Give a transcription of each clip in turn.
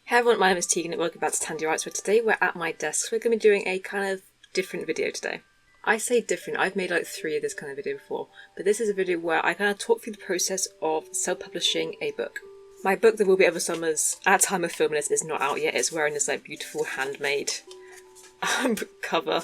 Hey everyone, my name is Tegan and welcome back to TandeWrites, where today we're at my desk. We're going to be doing a kind of different video today. I say different, I've made like 3 of this kind of video before, but this is a video where I kind of talk through the process of self-publishing a book. My book, There Will Be Other Summers, at time of filming this, is not out yet. It's wearing this like beautiful handmade cover,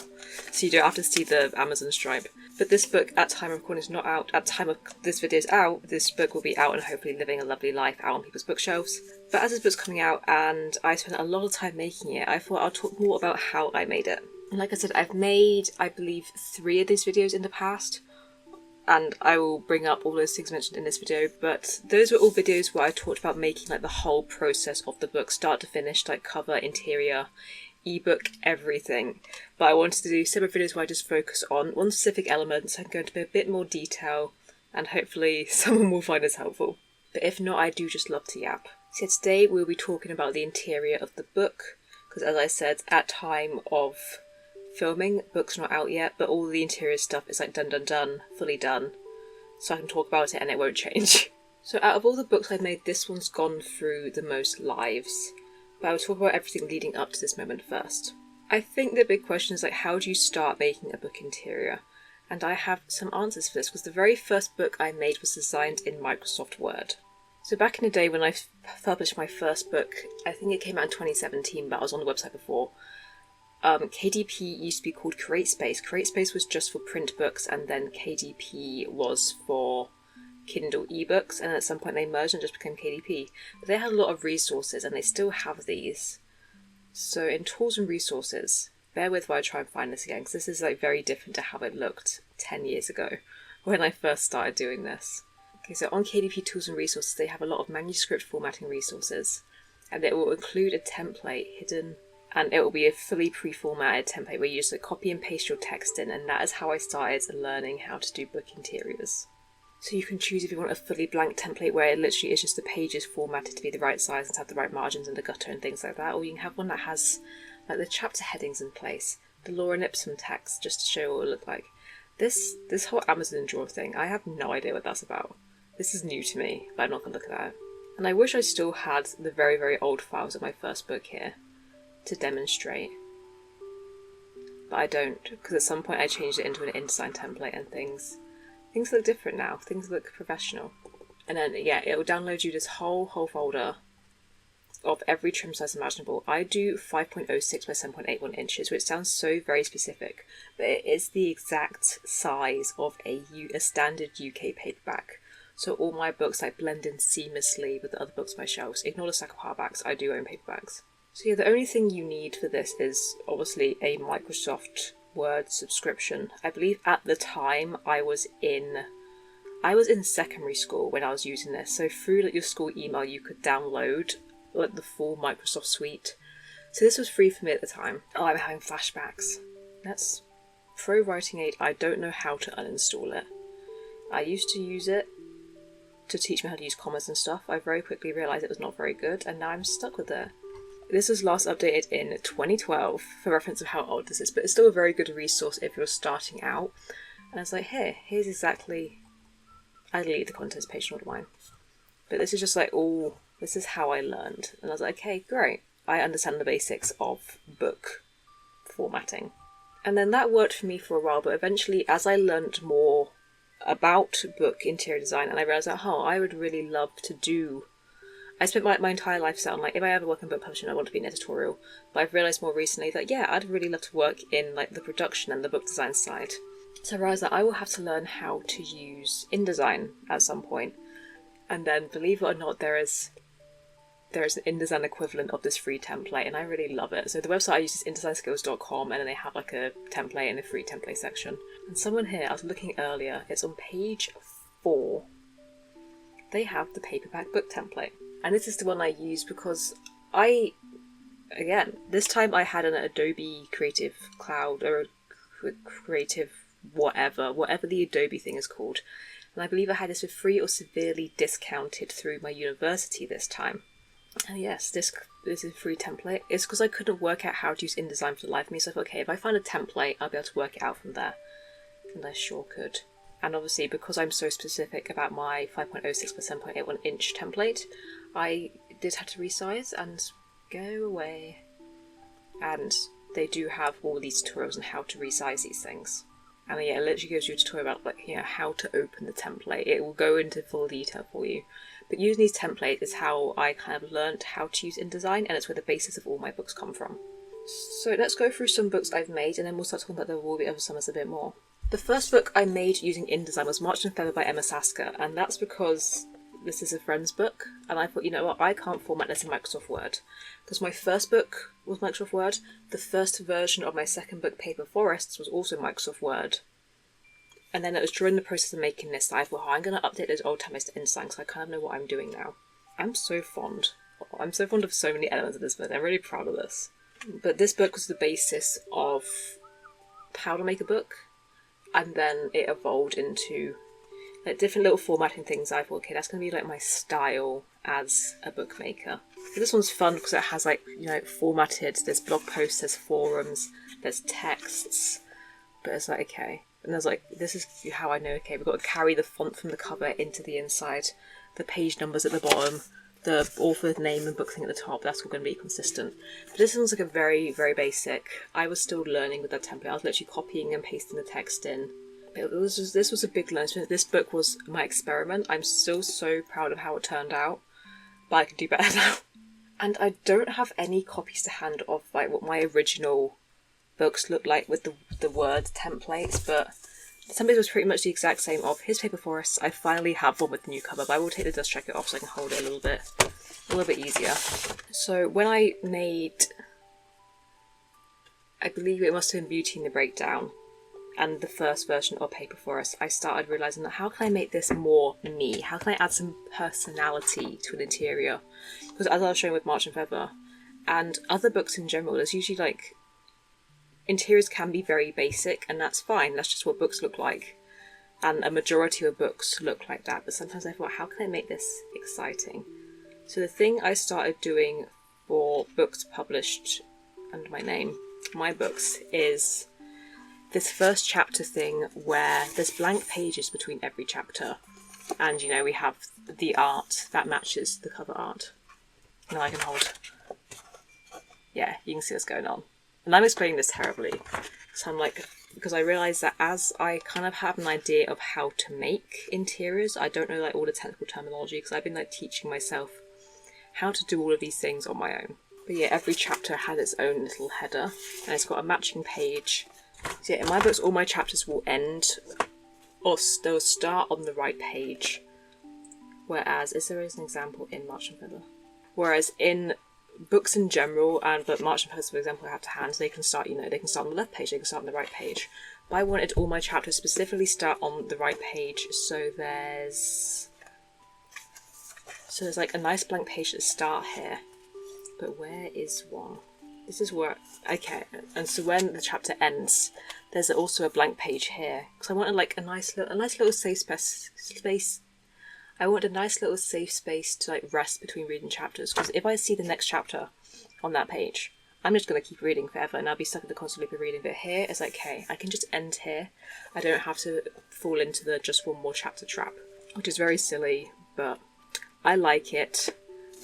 so you don't have to see the Amazon stripe. But this book, at time of recording, is not out. At time of this video is out, this book will be out and hopefully living a lovely life out on people's bookshelves. But as this book's coming out and I spent a lot of time making it, I thought I'll talk more about how I made it. And like I said, I've made, I believe, 3 of these videos in the past, and I will bring up all those things mentioned in this video, but those were all videos where I talked about making like the whole process of the book, start to finish, like cover, interior, ebook, everything. But I wanted to do separate videos where I just focus on one specific element, so I'm going to be a bit more detail, and hopefully someone will find this helpful. But if not, I do just love to yap. So today we'll be talking about the interior of the book, because as I said, at time of filming, book's not out yet, but all the interior stuff is like done, fully done, so I can talk about it and it won't change. So out of all the books I've made, this one's gone through the most lives, but I will talk about everything leading up to this moment first. I think the big question is like, how do you start making a book interior? And I have some answers for this, because the very first book I made was designed in Microsoft Word. So back in the day when I published my first book, I think it came out in 2017, but I was on the website before, KDP used to be called CreateSpace. CreateSpace was just for print books, and then KDP was for Kindle ebooks, and at some point they merged and just became KDP. But they had a lot of resources, and they still have these. So in tools and resources, bear with while I try and find this again, because this is like very different to how it looked 10 years ago when I first started doing this. Okay, so on KDP tools and resources, they have a lot of manuscript formatting resources, and it will include a template hidden, and it will be a fully pre-formatted template where you just like copy and paste your text in, and that is how I started learning how to do book interiors. So you can choose if you want a fully blank template where it literally is just the pages formatted to be the right size and to have the right margins and the gutter and things like that, or you can have one that has like the chapter headings in place, the Lorem Ipsum text, just to show what it will look like. This whole Amazon drawer thing, I have no idea what that's about. This is new to me, but I'm not going to look at that. And I wish I still had the very, very old files of my first book here to demonstrate. But I don't, because at some point I changed it into an InDesign template and things look different now. Things look professional. And then, yeah, it will download you this whole folder of every trim size imaginable. I do 5.06 by 7.81 inches, which sounds so very specific, but it is the exact size of a standard UK paperback. So all my books like blend in seamlessly with the other books on my shelves. Ignore the stack of hardbacks, I do own paperbacks. So yeah, the only thing you need for this is obviously a Microsoft Word subscription. I believe at the time I was in secondary school when I was using this, so through like your school email you could download like the full Microsoft suite. So this was free for me at the time. Oh, I'm having flashbacks. That's Pro Writing Aid. I don't know how to uninstall it. I used to use it to teach me how to use commas and stuff. I very quickly realised it was not very good, and now I'm stuck with it. This was last updated in 2012 for reference of how old this is, but it's still a very good resource if you're starting out. And I was like, here's exactly, I delete the contents page, not mine. But this is just like this is how I learned. And I was like, okay, great. I understand the basics of book formatting. And then that worked for me for a while, but eventually as I learned more about book interior design, and I realised that, I would really love to do. I spent my entire life set on like, if I ever work in book publishing, I want to be an editorial. But I've realised more recently that yeah, I'd really love to work in like the production and the book design side. So I realised that I will have to learn how to use InDesign at some point. And then, believe it or not, there is an InDesign equivalent of this free template, and I really love it. So the website I use is InDesignSkills.com, and then they have like a template in the free template section. And someone here, I was looking earlier, it's on page 4. They have the paperback book template. And this is the one I use because this time I had an Adobe Creative Cloud or Creative whatever the Adobe thing is called. And I believe I had this for free or severely discounted through my university this time. And yes, this is a free template. It's because I couldn't work out how to use InDesign for the life of me, so I thought, okay, if I find a template, I'll be able to work it out from there. And I sure could. And obviously, because I'm so specific about my 5.06 by 7.81 inch template, I did have to resize and Go away. And they do have all these tutorials on how to resize these things. And yeah, it literally gives you a tutorial about, like, you know, how to open the template. It will go into full detail for you. But using these templates is how I kind of learned how to use InDesign, and it's where the basis of all my books come from. So let's go through some books I've made, and then we'll start talking about the Will Be Other Summers a bit more. The first book I made using InDesign was March and Feather by Emma Sasker, and that's because this is a friend's book, and I thought, you know what, I can't format this in Microsoft Word. Because my first book was Microsoft Word, the first version of my second book, Paper Forests, was also Microsoft Word. And then it was during the process of making this that I thought, oh, I'm going to update those old templates to InDesign, so I kind of know what I'm doing now. I'm so fond of so many elements of this book. I'm really proud of this. But this book was the basis of how to make a book, and then it evolved into like different little formatting things. I thought, okay, that's going to be like my style as a bookmaker. So this one's fun because it has, like, you know, formatted, there's blog posts, there's forums, there's texts, but it's like, okay. And there's like, this is how I know, okay, we've got to carry the font from the cover into the inside, the page numbers at the bottom, the author's name and book thing at the top, that's all going to be consistent. But this one's like a very, very basic. I was still learning with that template. I was literally copying and pasting the text in. This was a big learning. This book was my experiment. I'm still so proud of how it turned out, but I can do better now. And I don't have any copies to hand of like what my original books look like with the Word templates, but the template was pretty much the exact same of His Paper Forests. I finally have one with the new cover, but I will take the dust jacket off so I can hold it a little bit easier. So when I made, I believe it must have been Beauty and the Breakdown, and the first version of Paper Forest, I started realising that how can I make this more me? How can I add some personality to an interior? Because as I was showing with March and Feather, and other books in general, there's usually like, interiors can be very basic, and that's fine, that's just what books look like. And a majority of books look like that, but sometimes I thought, how can I make this exciting? So the thing I started doing for books published under my name, my books, is this first chapter thing where there's blank pages between every chapter. And, you know, we have the art that matches the cover art. Now I can hold. Yeah, you can see what's going on. And I'm explaining this terribly. So I'm like, because I realise that as I kind of have an idea of how to make interiors, I don't know like all the technical terminology because I've been like teaching myself how to do all of these things on my own. But yeah, every chapter has its own little header and it's got a matching page. So yeah, in my books, all my chapters will end, or they'll start on the right page. Whereas, is there an example in March and Feather? Whereas in books in general, and but March and Feather, for example, I have to hand, they can start, you know, they can start on the left page, they can start on the right page. But I wanted all my chapters specifically start on the right page, so there's like a nice blank page to start here. But where is one? This is where, okay, and so when the chapter ends, there's also a blank page here. Because I wanted like a nice little safe space. I want a nice little safe space to like rest between reading chapters. Because if I see the next chapter on that page, I'm just going to keep reading forever and I'll be stuck in the constant loop of reading. But here, it's like, okay, I can just end here. I don't have to fall into the just one more chapter trap. Which is very silly, but I like it.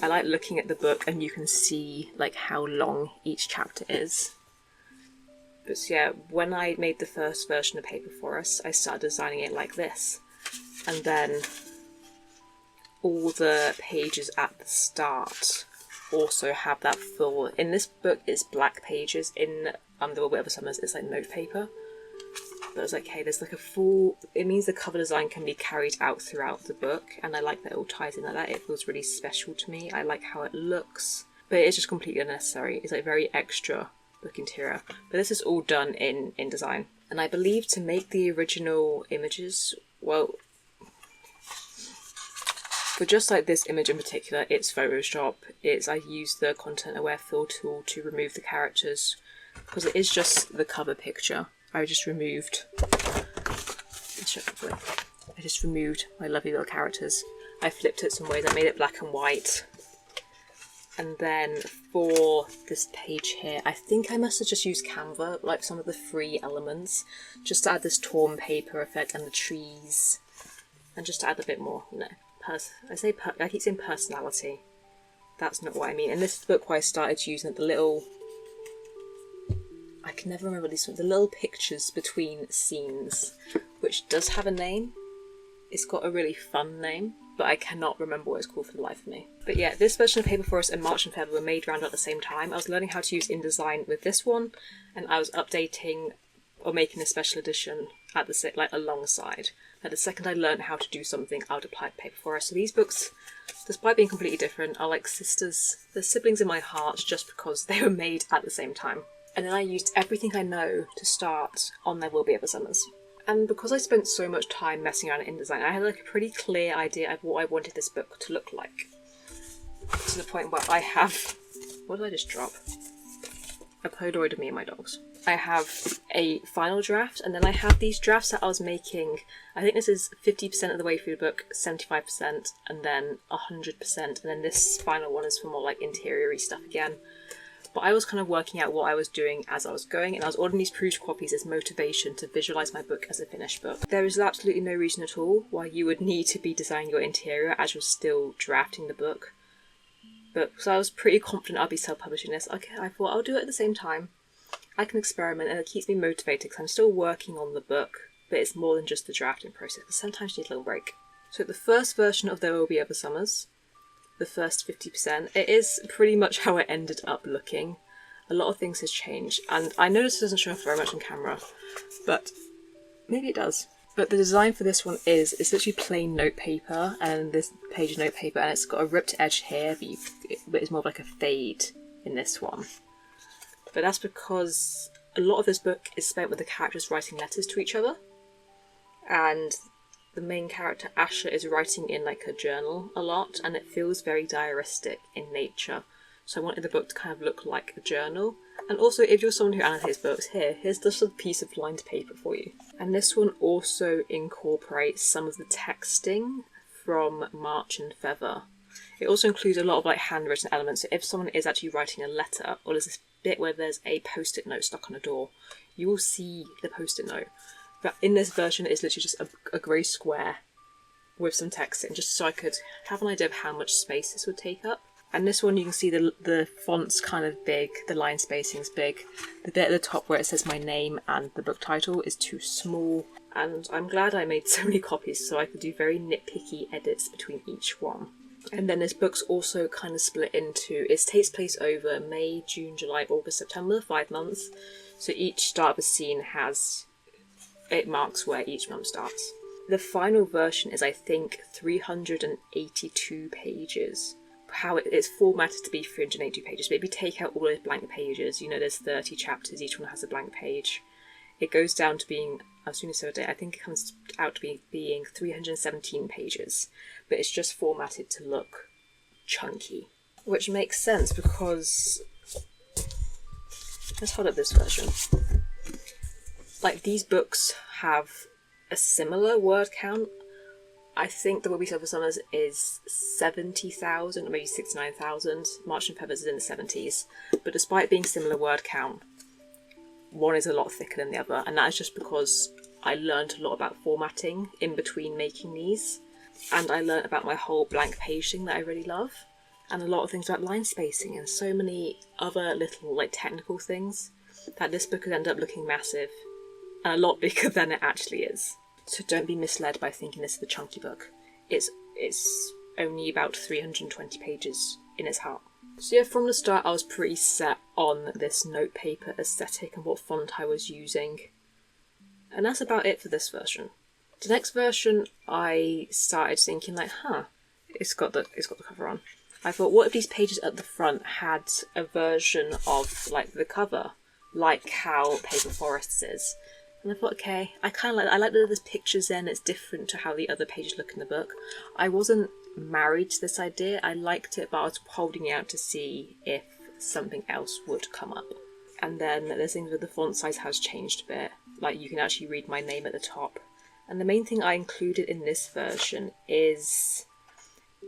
I like looking at the book and you can see like how long each chapter is. But so yeah, when I made the first version of Paper Forest, I started designing it like this. And then all the pages at the start also have that full, in this book it's black pages, in The Will Be Other Summers it's like notepaper. But it's like, hey, there's like a full, it means the cover design can be carried out throughout the book, and I like that it all ties in like that. It feels really special to me. I like how it looks, but it's just completely unnecessary. It's like very extra book interior. But this is all done in InDesign. And I believe to make the original images, well, for just like this image in particular, it's Photoshop. I use the Content Aware Fill tool to remove the characters, because it is just the cover picture. I just removed my lovely little characters. I flipped it some ways, I made it black and white. And then for this page here, I think I must have just used Canva, like some of the free elements, just to add this torn paper effect and the trees, and just to add a bit more, you know, I keep saying personality. that's not what I mean. And this is the book where I started using the little, I can never remember these, the little pictures between scenes, which does have a name. It's got a really fun name, but I cannot remember what it's called for the life of me. But yeah, this version of Paper Forest and March and Feather were made around at the same time. I was learning how to use InDesign with this one, and I was updating or making a special edition at the like alongside. And the second I learned how to do something, I would apply it to Paper Forest. So these books, despite being completely different, are like sisters. They're siblings in my heart just because they were made at the same time. And then I used everything I know to start on There Will Be Other Summers. And because I spent so much time messing around in InDesign, I had like a pretty clear idea of what I wanted this book to look like. To the point where I have... What did I just drop? A Polaroid of me and my dogs. I have a final draft, and then I have these drafts that I was making. I think this is 50% of the way through the book, 75%, and then 100%, and then this final one is for more like interior-y stuff again. But I was kind of working out what I was doing as I was going, and I was ordering these proofed copies as motivation to visualise my book as a finished book. There is absolutely no reason at all why you would need to be designing your interior as you're still drafting the book. But so I was pretty confident I'd be self-publishing this. Okay, I thought I'll do it at the same time. I can experiment, and it keeps me motivated because I'm still working on the book, but it's more than just the drafting process, because sometimes you need a little break. So the first version of There Will Be Other Summers, the first 50%, it is pretty much how it ended up looking. A lot of things has changed, and I know this doesn't show off very much on camera, but maybe it does. But the design for this one is, it's literally plain note paper, and this page is note paper, and it's got a ripped edge here, but it's more of like a fade in this one. But that's because a lot of this book is spent with the characters writing letters to each other, and the main character Asher is writing in like a journal a lot, and it feels very diaristic in nature. So I wanted the book to kind of look like a journal. And also, if you're someone who annotates books, here's just a piece of lined paper for you. And this one also incorporates some of the texting from March and Feather. It also includes a lot of like handwritten elements. So if someone is actually writing a letter, or there's this bit where there's a post-it note stuck on a door, you will see the post-it note. But in this version, it's literally just a grey square with some text in, just so I could have an idea of how much space this would take up. And this one, you can see the font's kind of big, the line spacing's big. The bit at the top where it says my name and the book title is too small. And I'm glad I made so many copies so I could do very nitpicky edits between each one. And then this book's also kind of split into, it takes place over May, June, July, August, September, 5 months. So each start of a scene it marks where each month starts. The final version is, I think, 382 pages. How it's formatted to be 382 pages, but if you take out all those blank pages, you know, there's 30 chapters, each one has a blank page. It goes down to being, I was doing this the other day, I think it comes out to being 317 pages, but it's just formatted to look chunky. Which makes sense because, let's hold up this version. Like, these books have a similar word count. I think There Will Be Other Summers is 70,000 or maybe 69,000. March and Feathers is in the 70s. But despite being similar word count, one is a lot thicker than the other. And that is just because I learned a lot about formatting in between making these. And I learned about my whole blank page thing that I really love. And a lot of things about line spacing and so many other little like technical things that this book could end up looking massive. And a lot bigger than it actually is. So don't be misled by thinking this is a chunky book. It's only about 320 pages in its heart. So yeah, from the start I was pretty set on this note paper aesthetic and what font I was using. And that's about it for this version. The next version I started thinking like, it's got the cover on. I thought, what if these pages at the front had a version of like the cover, like how Paper Forests is. And I thought, okay, I like that there's pictures there and it's different to how the other pages look in the book. I wasn't married to this idea, I liked it, but I was holding it out to see if something else would come up. And then there's things where the font size has changed a bit, like you can actually read my name at the top. And the main thing I included in this version is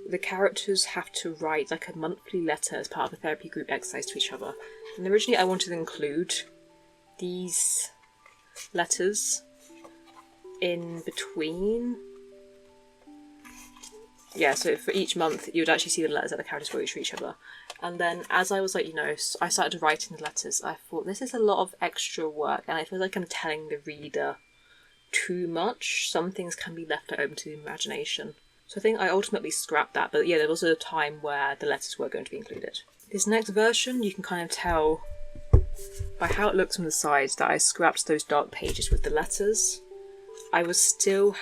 the characters have to write like a monthly letter as part of a therapy group exercise to each other. And originally I wanted to include these letters in between yeah, so for each month you would actually see the letters that the characters wrote for each other. And then as I was like, you know, I started writing the letters, I thought this is a lot of extra work and I feel like I'm telling the reader too much. Some things can be left open to the imagination. So I think I ultimately scrapped that, but yeah, there was a time where the letters were going to be included. This next version, you can kind of tell by how it looks from the sides that I scrapped those dark pages with the letters. I was still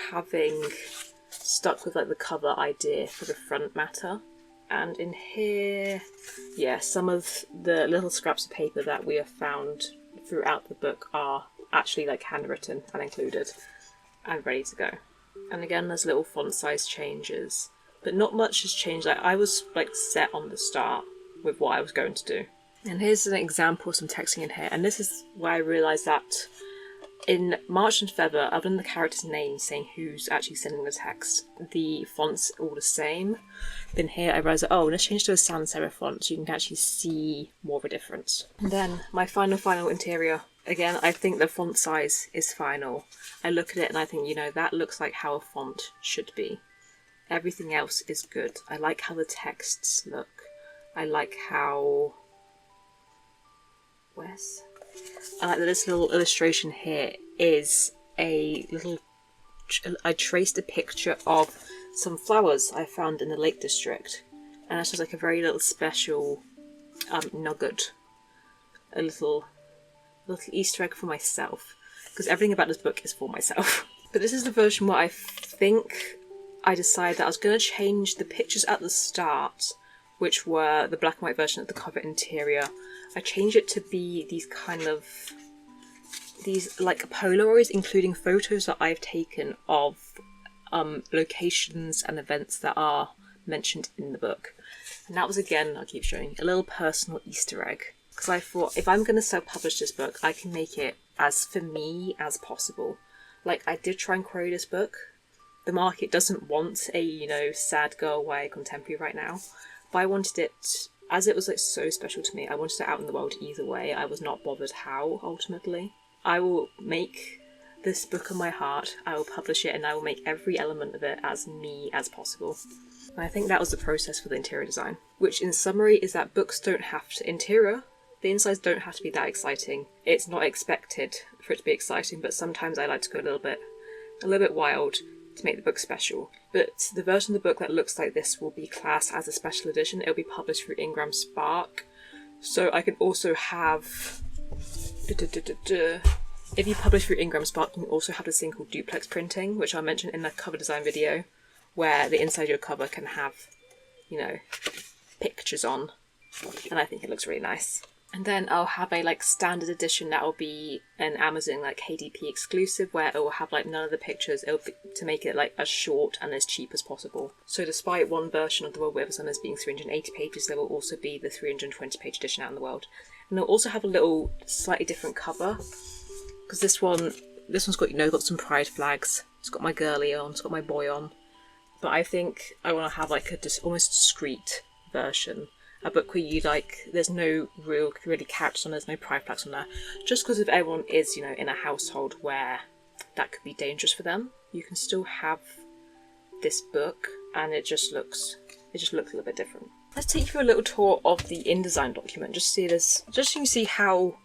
stuck with like the cover idea for the front matter. And in here, yeah, some of the little scraps of paper that we have found throughout the book are actually like handwritten and included and ready to go. And again, there's little font size changes, but not much has changed. Like, I was like set on the start with what I was going to do. And here's an example of some texting in here, and this is where I realised that in March and Feather, other than the character's name saying who's actually sending the text, the font's all the same. Then here I realised that, oh, let's change to a sans serif font so you can actually see more of a difference. And then my final interior. Again, I think the font size is final. I look at it and I think, you know, that looks like how a font should be. Everything else is good. I like how the texts look. I like how... I like that this little illustration here is a little... I traced a picture of some flowers I found in the Lake District. And it's just like a very little special nugget. A little Easter egg for myself. Because everything about this book is for myself. But this is the version where I think I decided that I was going to change the pictures at the start, which were the black and white version of the cover interior. I changed it to be these like Polaroids, including photos that I've taken of locations and events that are mentioned in the book. And that was, again, I'll keep showing, a little personal Easter egg. Because I thought, if I'm going to self-publish this book, I can make it as for me as possible. Like, I did try and query this book. The market doesn't want a, you know, sad girl YA contemporary right now. But I wanted it, as it was like so special to me, I wanted it out in the world either way. I was not bothered how, ultimately. I will make this book of my heart, I will publish it, and I will make every element of it as me as possible. And I think that was the process for the interior design. Which, in summary, is that books don't have to interior. The insides don't have to be that exciting. It's not expected for it to be exciting, but sometimes I like to go a little bit wild to make the book special. But the version of the book that looks like this will be classed as a special edition. It'll be published through Ingram Spark. So I can also have... If you publish through Ingram Spark, you can also have this thing called duplex printing, which I mentioned in the cover design video, where the inside of your cover can have, you know, pictures on. And I think it looks really nice. And then I'll have a like standard edition that will be an Amazon like KDP exclusive, where it will have like none of the pictures. It'll be, to make it like as short and as cheap as possible. So despite one version of The World with Summers being 380 pages, there will also be the 320 page edition out in the world. And they'll also have a little slightly different cover, because this one's got, you know, got some pride flags. It's got my girly on, it's got my boy on. But I think I want to have like a almost discreet version. A book where you like, there's no really characters on, there's no pride flags on there. Just because if everyone is, you know, in a household where that could be dangerous for them, you can still have this book and it just looks a little bit different. Let's take you for a little tour of the InDesign document, just so you can see how,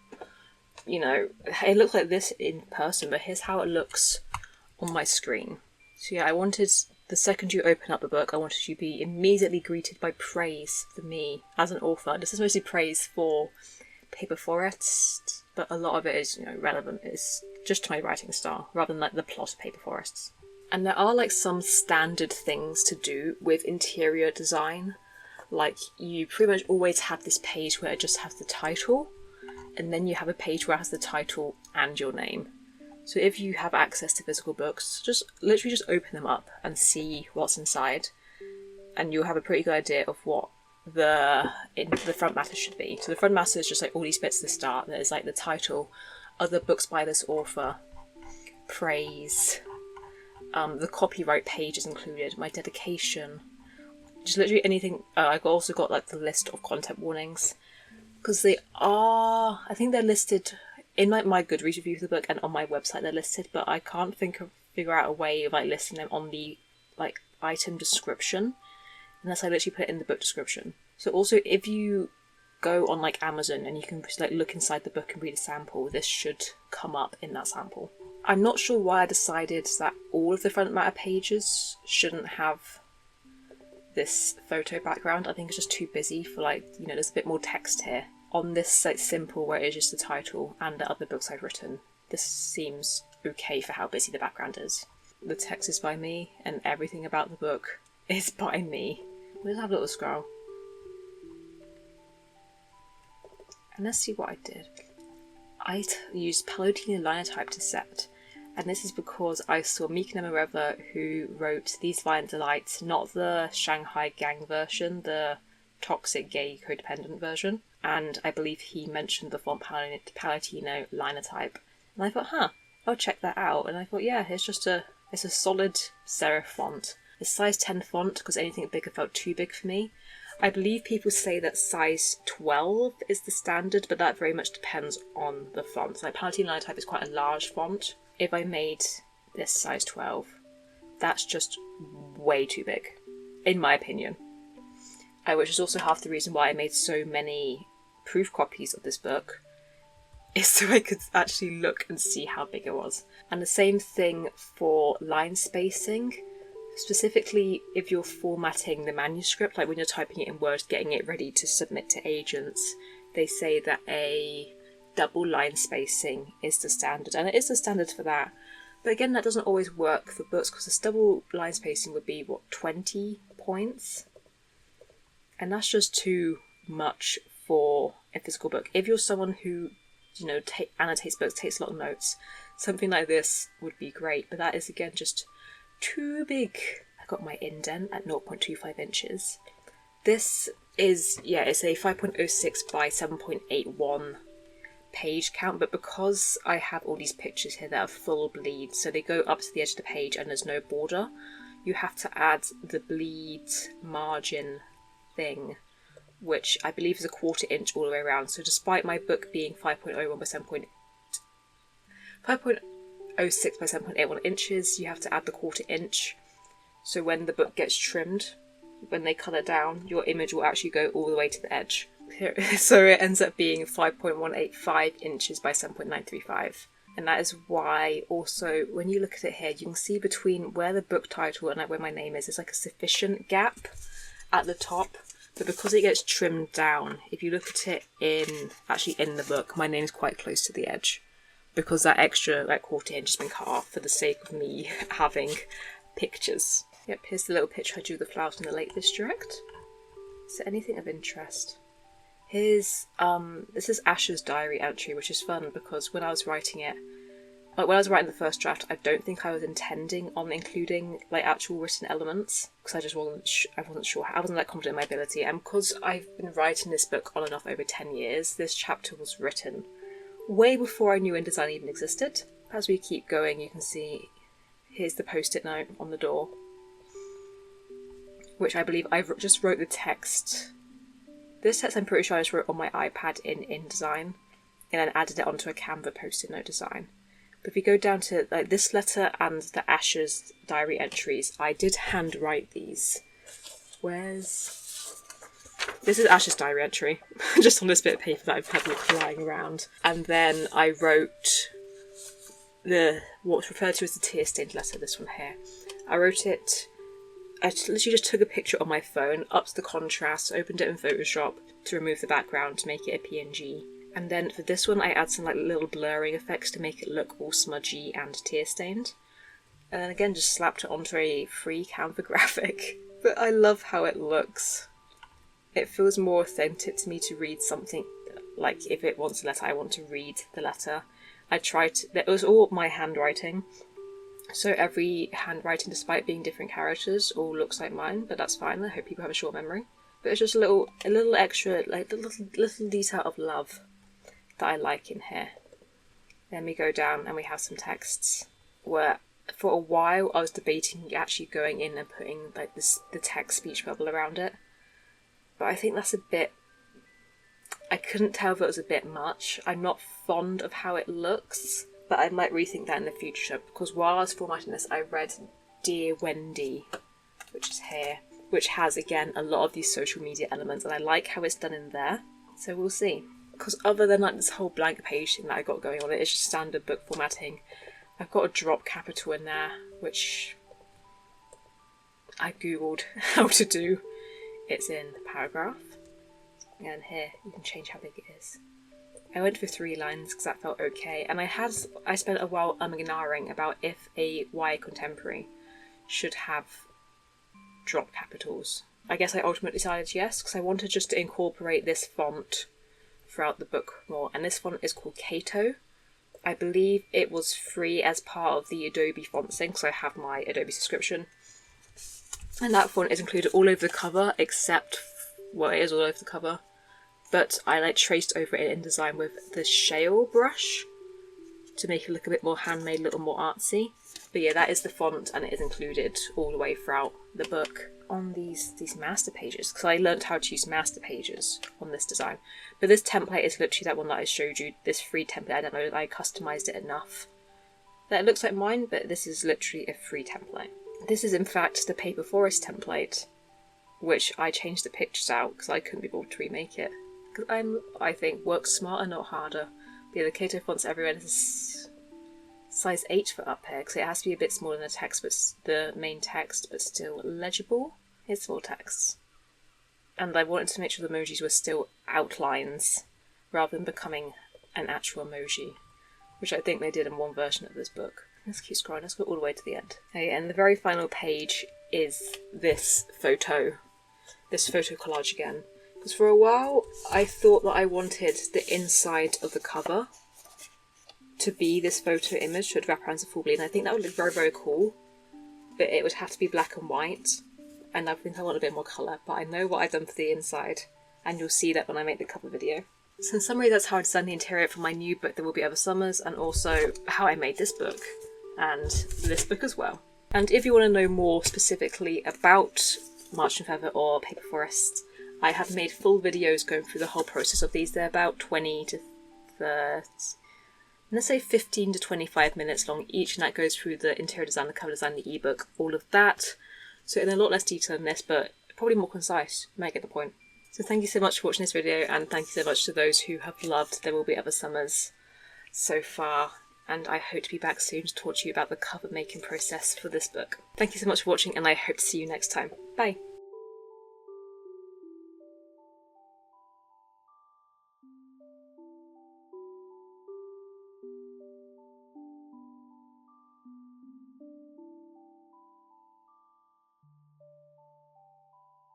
you know, it looks like this in person, but here's how it looks on my screen. So yeah, I wanted, the second you open up the book, I wanted you to be immediately greeted by praise for me as an author. This is mostly praise for Paper Forest, but a lot of it is, you know, relevant. It's just to my writing style, rather than like the plot of Paper Forests. And there are like some standard things to do with interior design. Like, you pretty much always have this page where it just has the title, and then you have a page where it has the title and your name. So if you have access to physical books, just literally just open them up and see what's inside, and you'll have a pretty good idea of what the front matter should be. So the front matter is just like all these bits at the start. There's like the title, other books by this author, praise, the copyright page is included, my dedication, just literally anything. I've also got like the list of content warnings, because they are, I think they're listed in like my Goodreads review of the book, and on my website they're listed, but I can't figure out a way of like listing them on the like item description unless I literally put it in the book description. So also, if you go on like Amazon and you can just like look inside the book and read a sample, this should come up in that sample. I'm not sure why I decided that all of the front matter pages shouldn't have this photo background. I think it's just too busy for like, you know, there's a bit more text here. On this like simple where it is just the title and the other books I've written, this seems okay for how busy the background is. The text is by me and everything about the book is by me. Let's have a little scroll. And let's see what I did. I used Palutino Linotype to set, and this is because I saw Mika Namareva, who wrote These Violent Delights, not the Shanghai Gang version, the toxic gay codependent version, and I believe he mentioned the font Palutino Linotype, and I thought, I'll check that out, and I thought, yeah, it's a solid serif font. It's size 10 font because anything bigger felt too big for me. I believe people say that size 12 is the standard, but that very much depends on the font. Like Palutino Linotype is quite a large font. If I made this size 12, that's just way too big, in my opinion. Which is also half the reason why I made so many proof copies of this book, is so I could actually look and see how big it was. And the same thing for line spacing. Specifically, if you're formatting the manuscript, like when you're typing it in Word, getting it ready to submit to agents, they say that a double line spacing is the standard, and it is the standard for that. But again, that doesn't always work for books, because this double line spacing would be, 20 points? And that's just too much for a physical book. If you're someone who, you know, annotates books, takes a lot of notes, something like this would be great, but that is, again, just too big. I got my indent at 0.25 inches. This is, it's a 5.06 by 7.81 page count, but because I have all these pictures here that are full bleed, so they go up to the edge of the page and there's no border, you have to add the bleed margin thing, which I believe is a 1/4 inch all the way around. So despite my book being 5.01 by 5.06 by 7.81 inches, you have to add the 1/4 inch. So when the book gets trimmed, when they colour down, your image will actually go all the way to the edge. So it ends up being 5.185 inches by 7.935. And that is why also, when you look at it here, you can see between where the book title and like where my name is, there's like a sufficient gap at the top. But because it gets trimmed down, if you look at it in the book, my name is quite close to the edge, because that extra like 1/4 inch has been cut off for the sake of me having pictures. Yep, here's the little picture I drew of the flowers in the Lake District. Is there anything of interest? Here's, this is Ash's diary entry, which is fun because when I was writing it, like when I was writing the first draft, I don't think I was intending on including like actual written elements, because I just wasn't sure. I wasn't that confident in my ability, and because I've been writing this book on and off over 10 years, this chapter was written way before I knew InDesign even existed. As we keep going, you can see here's the post-it note on the door, which I believe I just wrote the text. This text I'm pretty sure I just wrote on my iPad in InDesign, and then added it onto a Canva post-it note design. But if we go down to like this letter and the Asher's diary entries, I did handwrite these. This is Asher's diary entry, just on this bit of paper that I've had lying around. And then I wrote what's referred to as the tear-stained letter, this one here. I wrote it, I literally just took a picture on my phone, upped the contrast, opened it in Photoshop to remove the background to make it a PNG. And then for this one I add some like little blurring effects to make it look all smudgy and tear-stained. And then again just slapped it onto a free Canva graphic. But I love how it looks. It feels more authentic to me to read something, like if it wants a letter, I want to read the letter. It was all my handwriting, so every handwriting, despite being different characters, all looks like mine, but that's fine. I hope people have a short memory. But it's just a little extra, like the little detail of love that I like in here. Then we go down and we have some texts where for a while I was debating actually going in and putting like the text speech bubble around it. But I think that's a bit, I couldn't tell if it was a bit much. I'm not fond of how it looks, but I might rethink that in the future, because while I was formatting this, I read Dear Wendy which is here, which has, again, a lot of these social media elements, and I like how it's done in there. So we'll see. Because other than like this whole blank page thing that I got going on, it is just standard book formatting. I've got a drop capital in there, which I googled how to do. It's in the paragraph. And here, you can change how big it is. I went for 3 lines because that felt okay. And I spent a while umming and ahhing about if a YA contemporary should have drop capitals. I guess I ultimately decided yes, because I wanted just to incorporate this font throughout the book more. And this font is called Kato. I believe it was free as part of the Adobe font thing, because I have my Adobe subscription. And that font is included all over the cover, except, well, it is all over the cover. But I like traced over it in InDesign with the shale brush to make it look a bit more handmade, a little more artsy. But yeah, that is the font, and it is included all the way throughout the book on these master pages, because I learnt how to use master pages on this design. But this template is literally that one that I showed you, this free template I downloaded. I customised it enough that it looks like mine, but this is literally a free template. This is in fact the Paper Forest template, which I changed the pictures out because I couldn't be able to remake it. Because I think, work smarter, not harder. But yeah, the Kato font's everywhere. This is size 8 for up here, because it has to be a bit smaller than the text, but the main text, but still legible. It's small text. And I wanted to make sure the emojis were still outlines, rather than becoming an actual emoji, which I think they did in one version of this book. Let's keep scrolling, let's go all the way to the end. Okay, and the very final page is this photo collage again. Because for a while, I thought that I wanted the inside of the cover to be this photo image, should wrap around the full bleed, and I think that would look very, very cool. But it would have to be black and white, and I think I want a bit more colour, but I know what I've done for the inside, and you'll see that when I make the cover video. So in summary, that's how I designed the interior for my new book, There Will Be Other Summers, and also how I made this book, and this book as well. And if you want to know more specifically about March and Feather or Paper Forest, I have made full videos going through the whole process of these. They're about 20 to 30, let's say 15 to 25 minutes long each, and that goes through the interior design, the cover design, the ebook, all of that. So in a lot less detail than this, but probably more concise. You might get the point. So thank you so much for watching this video, and thank you so much to those who have loved There Will Be Other Summers so far. And I hope to be back soon to talk to you about the cover making process for this book. Thank you so much for watching, and I hope to see you next time. Bye!